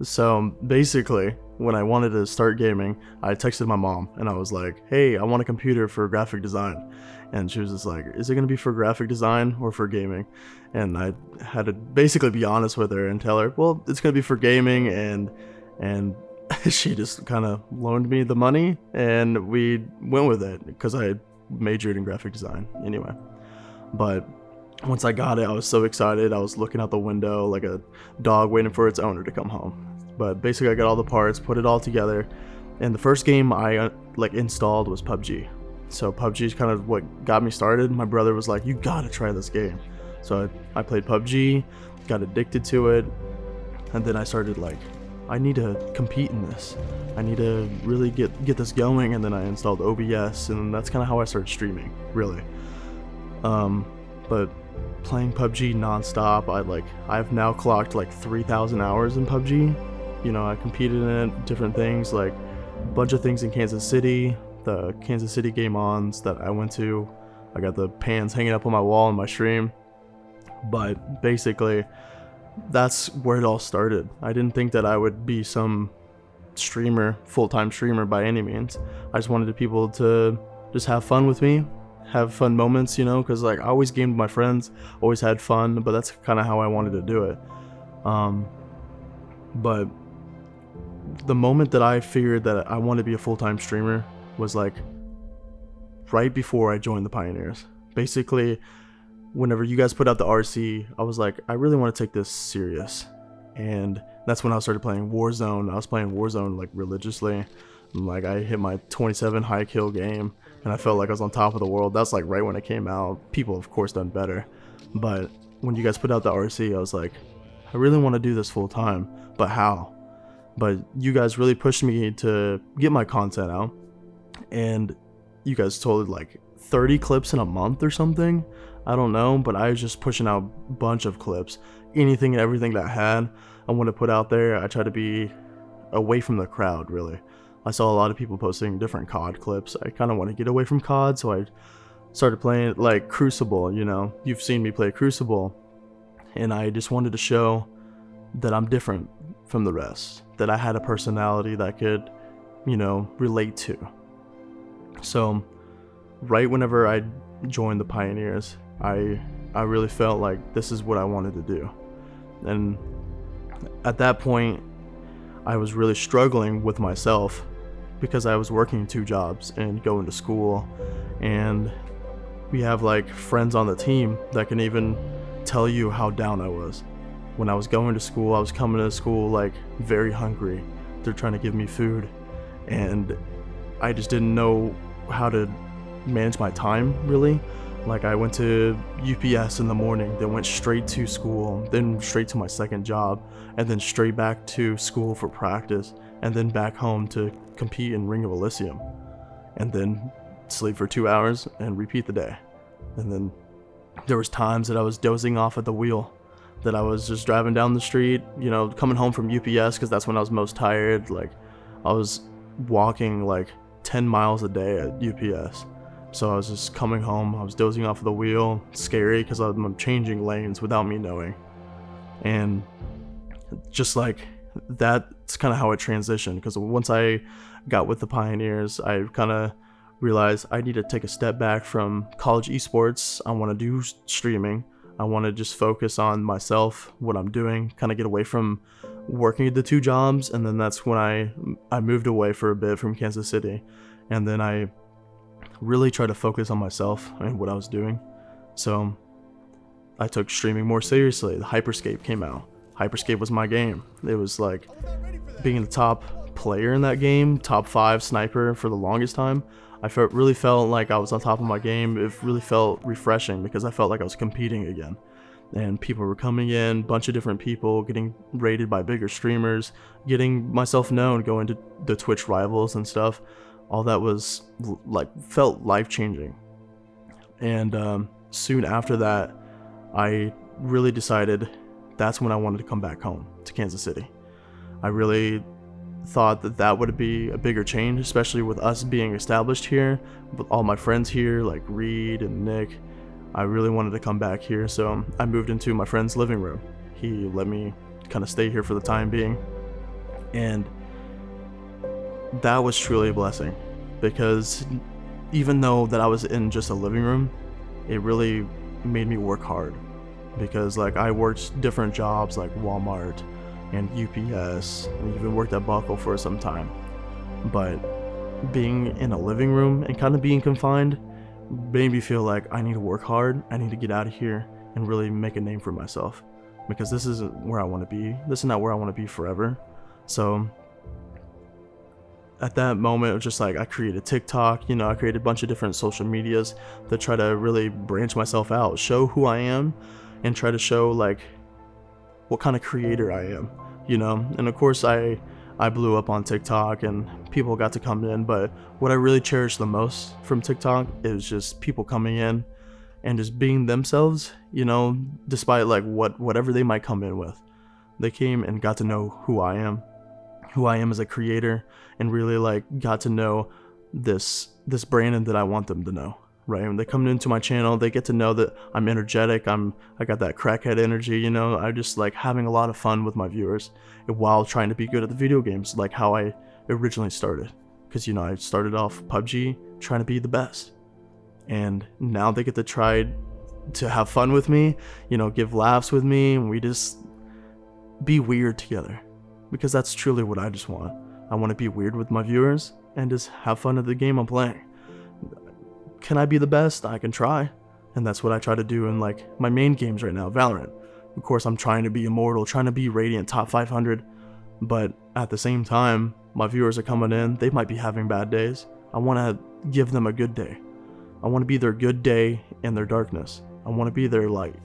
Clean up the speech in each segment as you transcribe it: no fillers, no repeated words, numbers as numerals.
So basically, when I wanted to start gaming, I texted my mom and I was like, hey, I want a computer for graphic design. And she was just like, is it going to be for graphic design or for gaming? And I had to basically be honest with her and tell her, well, it's going to be for gaming. And she just kind of loaned me the money and we went with it because I majored in graphic design anyway. But once I got it, I was so excited. I was looking out the window like a dog waiting for its owner to come home. But basically, I got all the parts, put it all together, and the first game I installed was PUBG. So PUBG is kind of what got me started. My brother was like, "You gotta try this game." So I played PUBG, got addicted to it, and then I started like, I need to compete in this. I need to really get this going. And then I installed OBS, and that's kind of how I started streaming, really. But playing PUBG nonstop, I've now clocked like 3,000 hours in PUBG. You know, I competed in it, different things, like a bunch of things in Kansas City, the Kansas City Game Ons that I went to. I got the pans hanging up on my wall in my stream. But basically, that's where it all started. I didn't think that I would be some streamer, full-time streamer by any means. I just wanted people to just have fun with me, have fun moments, you know, because like I always gamed with my friends, always had fun, but that's kind of how I wanted to do it. But the moment that I figured that I wanted to be a full-time streamer was like right before I joined the Pioneers. Basically, whenever you guys put out the RC, I was like, I really want to take this serious. And that's when I started playing Warzone. I was playing Warzone like religiously. And, like I hit my 27 high kill game and I felt like I was on top of the world. That's like right when it came out. People of course done better. But when you guys put out the RC, I was like, I really want to do this full time, but how? But you guys really pushed me to get my content out. And you guys told like 30 clips in a month or something. I don't know, but I was just pushing out a bunch of clips. Anything and everything that I had, I want to put out there. I try to be away from the crowd, really. I saw a lot of people posting different COD clips. I kind of want to get away from COD, so I started playing like Crucible, you know. You've seen me play Crucible. And I just wanted to show that I'm different from the rest. That I had a personality that I could, you know, relate to. So, right whenever I joined the Pioneers, I really felt like this is what I wanted to do. And at that point, I was really struggling with myself because I was working 2 jobs and going to school. And we have like friends on the team that can even tell you how down I was. When I was going to school, I was coming to school like very hungry. They're trying to give me food. And I just didn't know how to manage my time, really. Like I went to UPS in the morning, then went straight to school, then straight to my second job, and then straight back to school for practice, and then back home to compete in Ring of Elysium, and then sleep for 2 hours and repeat the day. And then there was times that I was dozing off at the wheel, that I was just driving down the street, you know, coming home from UPS because that's when I was most tired. Like I was walking like 10 miles a day at UPS. So I was just coming home, I was dozing off of the wheel, scary because I'm changing lanes without me knowing. And just like, that's kind of how it transitioned, because once I got with the Pioneers, I kind of realized I need to take a step back from college esports. I want to do streaming. I want to just focus on myself, what I'm doing, kind of get away from working at the 2 jobs. And then that's when I moved away for a bit from Kansas City. And then I really tried to focus on myself and what I was doing. So I took streaming more seriously. The Hyperscape came out. Hyperscape was my game. It was like being the top player in that game, top 5 sniper for the longest time. I really felt like I was on top of my game. It really felt refreshing because I felt like I was competing again. And people were coming in, bunch of different people, getting rated by bigger streamers, getting myself known, going to the Twitch rivals and stuff. All that was like felt life-changing. And soon after that, I really decided that's when I wanted to come back home to Kansas City. I really thought that that would be a bigger change, especially with us being established here, with all my friends here like Reed and Nick. I really wanted to come back here, so I moved into my friend's living room. He let me kind of stay here for the time being. And that was truly a blessing, because even though that I was in just a living room, it really made me work hard, because like I worked different jobs like Walmart and UPS, and even worked at Buckle for some time. But being in a living room and kind of being confined made me feel like I need to work hard, I need to get out of here and really make a name for myself, because this isn't where I want to be. This is not where I want to be forever. So at that moment, it was just like I created TikTok, I created a bunch of different social medias to try to really branch myself out, show who I am, and try to show like what kind of creator I am, And of course, I blew up on TikTok and people got to come in, but what I really cherish the most from TikTok is just people coming in and just being themselves, despite like whatever they might come in with. They came and got to know who I am as a creator, and really like got to know this Brandon that I want them to know, right? When they come into my channel, they get to know that I'm energetic, I got that crackhead energy, I just like having a lot of fun with my viewers while trying to be good at the video games, like how I originally started. Because I started off PUBG trying to be the best, and now they get to try to have fun with me, give laughs with me, and we just be weird together, because that's truly what I just want. I want to be weird with my viewers and just have fun at the game I'm playing. Can I be the best? I can try, and that's what I try to do in like my main games right now, Valorant. Of course, I'm trying to be immortal, trying to be Radiant top 500, but at the same time, my viewers are coming in, they might be having bad days. I want to give them a good day. I want to be their good day in their darkness. I want to be their light.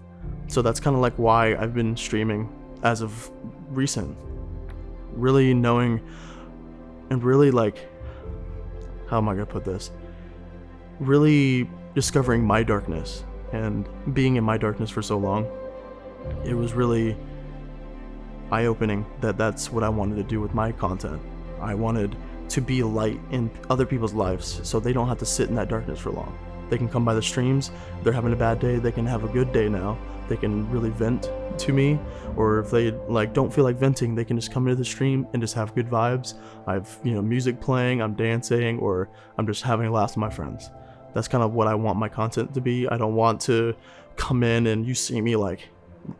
So that's kind of like why I've been streaming as of recent. Really knowing and really like, how am I going to put this? Really discovering my darkness and being in my darkness for so long. It was really eye-opening that that's what I wanted to do with my content. I wanted to be a light in other people's lives so they don't have to sit in that darkness for long. They can come by the streams, they're having a bad day, they can have a good day now. They can really vent to me, or if they like don't feel like venting, they can just come into the stream and just have good vibes. I've music playing, I'm dancing, or I'm just having a laugh with my friends. That's kind of what I want my content to be. I don't want to come in and you see me like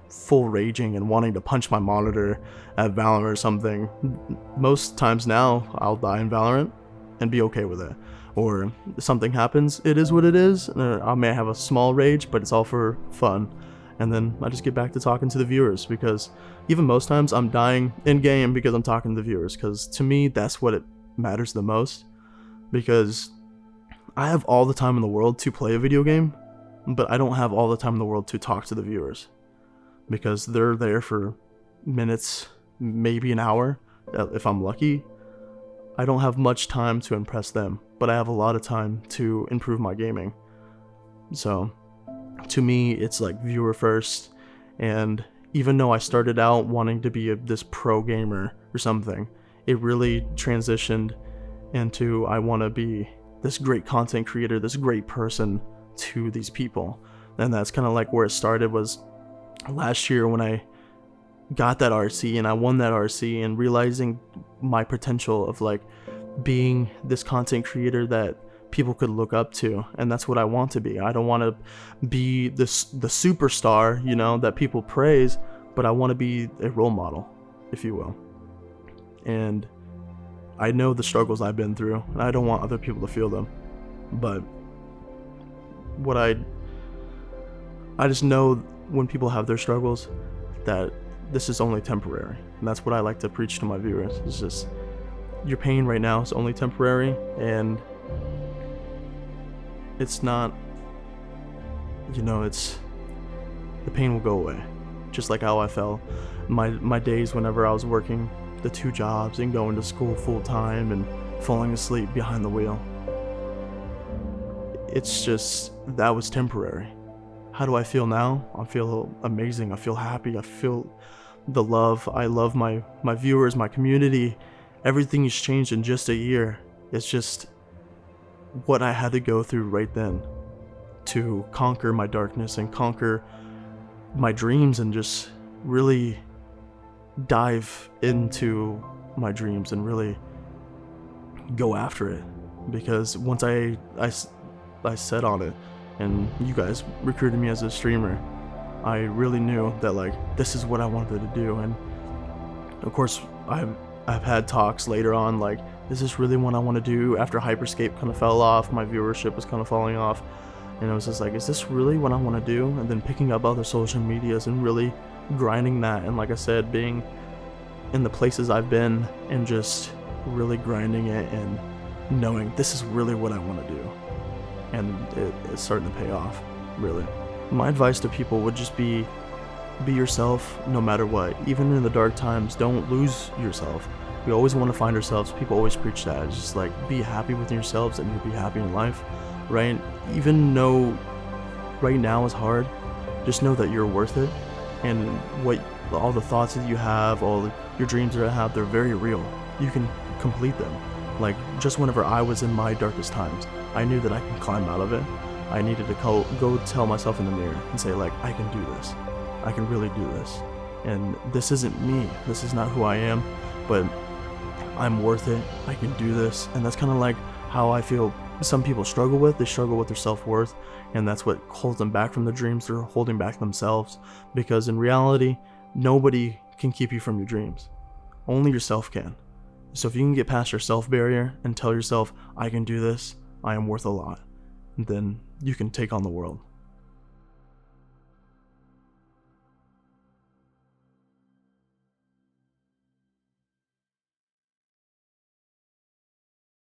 full raging and wanting to punch my monitor at Valorant or something. Most times now, I'll die in Valorant and be okay with it. Or something happens, it is what it is. I may have a small rage, but it's all for fun. And then I just get back to talking to the viewers, because even most times I'm dying in game because I'm talking to the viewers, because to me that's what it matters the most. Because I have all the time in the world to play a video game, but I don't have all the time in the world to talk to the viewers, because they're there for minutes, maybe an hour if I'm lucky. I don't have much time to impress them, but I have a lot of time to improve my gaming. So to me, it's like viewer first. And even though I started out wanting to be this pro gamer or something, it really transitioned into I want to be this great content creator, this great person to these people. And that's kind of like where it started, was last year when I got that RC and I won that RC, and realizing my potential of like being this content creator that people could look up to. And that's what I want to be. I don't want to be the superstar, that people praise, but I want to be a role model, if you will. And I know the struggles I've been through, and I don't want other people to feel them. But what I just know, when people have their struggles, that this is only temporary. And that's what I like to preach to my viewers. It's just, your pain right now is only temporary, and it's not, it's, the pain will go away. Just like how I felt my days whenever I was working the 2 jobs and going to school full time and falling asleep behind the wheel. It's just, that was temporary. How do I feel now? I feel amazing. I feel happy. I feel the love. I love my viewers, my community. Everything has changed in just a year. It's just what I had to go through right then to conquer my darkness and conquer my dreams, and just really dive into my dreams and really go after it. Because once I set on it and you guys recruited me as a streamer, I really knew that like this is what I wanted to do. And of course I've had talks later on like, is this really what I want to do? After Hyperscape kind of fell off, my viewership was kind of falling off, and I was just like, is this really what I want to do? And then picking up other social medias and really grinding that, and like I said, being in the places I've been and just really grinding it and knowing this is really what I want to do. And it's starting to pay off, really. My advice to people would just be yourself no matter what. Even in the dark times, don't lose yourself. We always want to find ourselves. People always preach that. It's just like, be happy with yourselves and you'll be happy in life, right? Even though right now is hard, just know that you're worth it. And all the thoughts that you have, your dreams that you have, they're very real. You can complete them. Like, just whenever I was in my darkest times, I knew that I can climb out of it. I needed to go tell myself in the mirror and say like, I can do this. I can really do this. And this isn't me. This is not who I am, but I'm worth it. I can do this. And that's kind of like how I feel some people struggle with. They struggle with their self-worth, and that's what holds them back from the dreams. They're holding back themselves, because in reality, nobody can keep you from your dreams. Only yourself can. So if you can get past your self barrier and tell yourself, I can do this, I am worth a lot, then you can take on the world.